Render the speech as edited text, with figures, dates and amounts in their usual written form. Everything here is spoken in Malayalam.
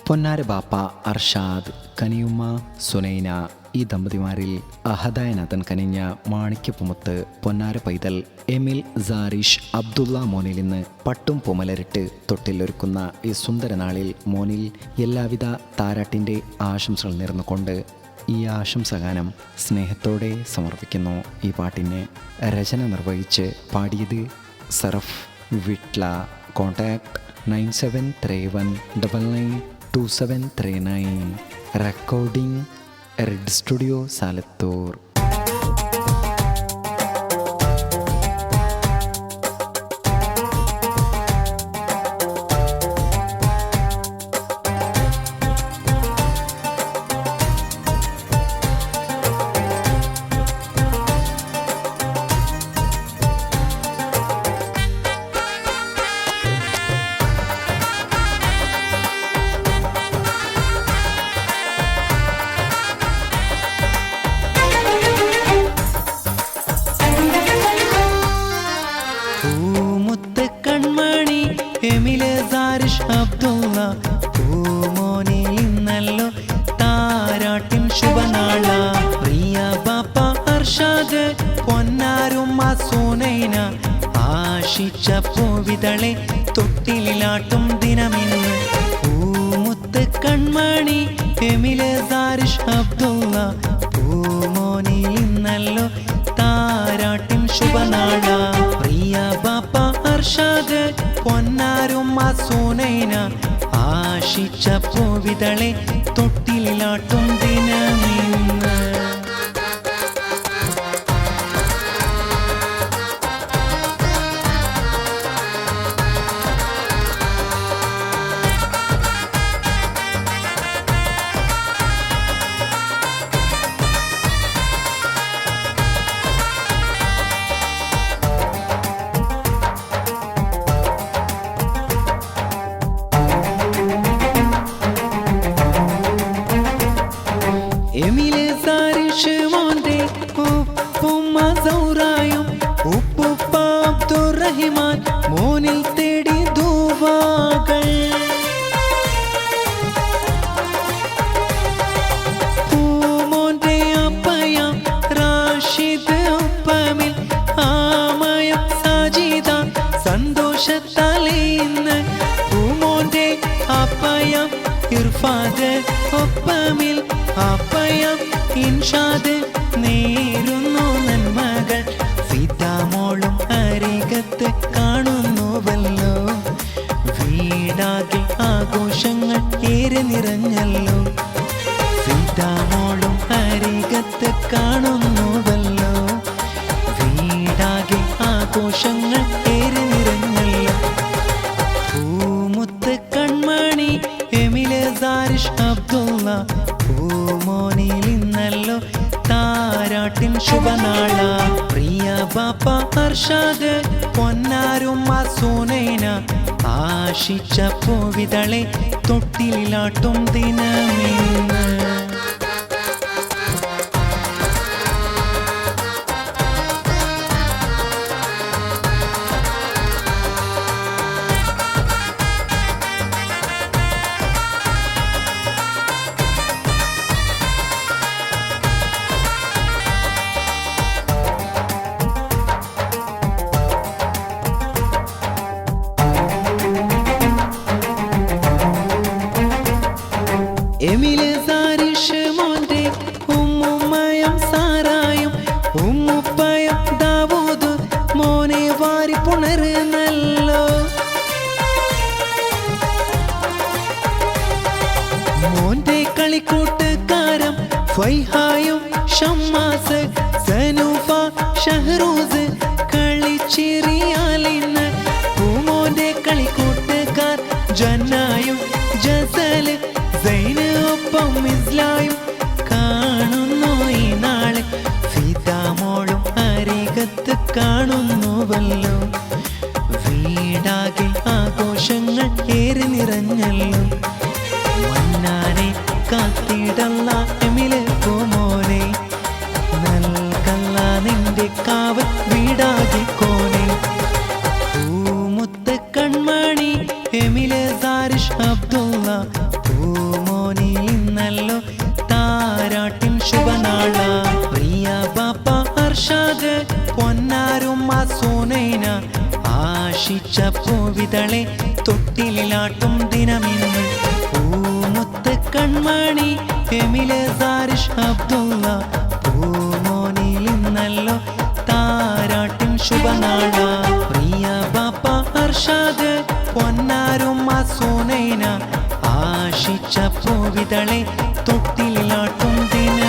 പൊന്നാര ബാപ്പ അർഷാദ്, കനിയുമ്മ സുനൈന, ഈ ദമ്പതിമാരിൽ അഹദായ നാഥൻ കനിഞ്ഞ മാണിക്യപ്പുമത്ത് പൊന്നാര പൈതൽ എമിൽ സാരിഷ് അബ്ദുള്ള മോനിൽ നിന്ന് പട്ടും പൊമലരിട്ട് തൊട്ടിലൊരുക്കുന്ന ഈ സുന്ദര നാളിൽ മോനിൽ എല്ലാവിധ താരാട്ടിൻ്റെ ആശംസകൾ നേർന്നുകൊണ്ട് ഈ ആശംസഗാനം സ്നേഹത്തോടെ സമർപ്പിക്കുന്നു. ഈ പാട്ടിന് രചന നിർവഹിച്ച് പാടിയത് Saraf Vitla. Contact 9731992739. Recording red studio Salathur. എമിലെ സാരിഷ് അബ്ദുള്ള പൂമോനിൽ ഇന്നല്ലോ താരാട്ടിൻ ശുഭനാള. പ്രിയ ബാപ്പ അർഷാദ് പൊന്നാരുമ്മ സുനൈന ആശിച്ച പൂവിതളെ തൊട്ടിലാട്ടും ദിനമിന്ന്. പൂമുത്ത് കൺമണി എമിലെ സാരിഷ് അബ്ദുള്ള പൂമോനിൽ ഇന്നല്ലോ താരാട്ടിൻ ശുഭനാള. പ്രിയ ബാപ്പ അർഷാദ് പൊന്നാരുമ്മ സുനൈന ആശിച്ച പൂവിതളെ തൊട്ടിലാട്ടും ദിനമിന്ന്. എമിലെ സാരിഷ് മോന്റെ ഉപ്പുമ്മ സൗറായും ഉപ്പുപ്പ അബ്ദുറഹിമാൻ മോനിൽ തേടി ദുആകൾ. പൂമോന്റെ അപ്പയം റാഷിദ് ഉപ്പമിൽ ആമയം സാജിദ സന്തോഷത്താലേ ഇന്ന്. പൂമോന്റെ അപ്പയം ഇർഫാദ് ഒപ്പമിൽ അപ്പയം ഇൻഷാദ് നേരുന്നു നന്മകൾ. ഫിദാമോളും അരികത്ത് കാണുന്നുവല്ലോ. വീടാകെ ആഘോഷങ്ങൾ ഏറെ നിറഞ്ഞല്ലോ. ഫിദാമോളും അരികത്ത് കാണുന്നുവല്ലോ. വീടാകെ ആഘോഷങ്ങൾ ഏറെ നിറഞ്ഞല്ലോ. പൂമുത്ത് കൺമണി എമിലെ സാരിഷ് അബ്ദുള്ള പൂമോനിൽ ഇന്നല്ലോ താരാട്ടിൻ ശുഭനാള. പ്രിയ ബാപ്പ അർഷാദ് പൊന്നാരുമ്മ സുനൈന ആശിച്ച പൂവിതളെ തൊട്ടിലാട്ടും ദിനമിന്ന്. എമിലെ സാരിഷ് മോന്റെ ഉമ്മുമ്മയും സാറായും ഉമ്മുപ്പയും ദാവൂദ് മോനെ വാരി പുണരുന്നല്ലോ. മോന്റെ കളിക്കൂട്ടുകാരം ഫൈഹായും ഷമ്മാസ് സനൂഫ ഷഹ്റൂസ് കളിച്ചിറിയാലിന്ന്. പൂമോന്റെ കളിക്കൂട്ടുകാർ ജന്നായും ജസല് സൈന് ഒപ്പം ഇസ്ലായും കാണുന്നു ഈ നാളെ. ഫിദാമോളും അരികത്ത് കാണുന്നുവല്ലോ. വീടാകെ ആഘോഷങ്ങൾ ഏറെ നിറഞ്ഞല്ലോ. മന്നാനെ കാത്തിടല്ല എമിലെ പൂമോനെ നൽകല്ല നിന്റെ കാവൽ വീടാകെ കോനെ. പൂമുത്ത് കൺമണി എമിലെ സാരിഷ് അബ്ദുള്ള പൂമോനിൽ ഇന്നല്ലോ താരാട്ടിൻ ശുഭനാള. പ്രിയ ബാപ്പ അർഷാദ് പൊന്നാരുമ്മ സുനൈന ആശിച്ച പൂവിതളെ തൊട്ടിലാട്ടും ദിനമിന്ന്. പൂമുത്ത് കൺമണി എമിലെ സാരിഷ് അബ്ദുള്ള പൂമോനിൽ ഇന്നല്ലോ താരാട്ടിൻ ശുഭനാള. പ്രിയ ബാപ്പ അർഷാദ് പൊന്നാരുമ്മ സുനൈന ആശിച്ച പൂവിതളെ തൊട്ടിലാട്ടും ദിന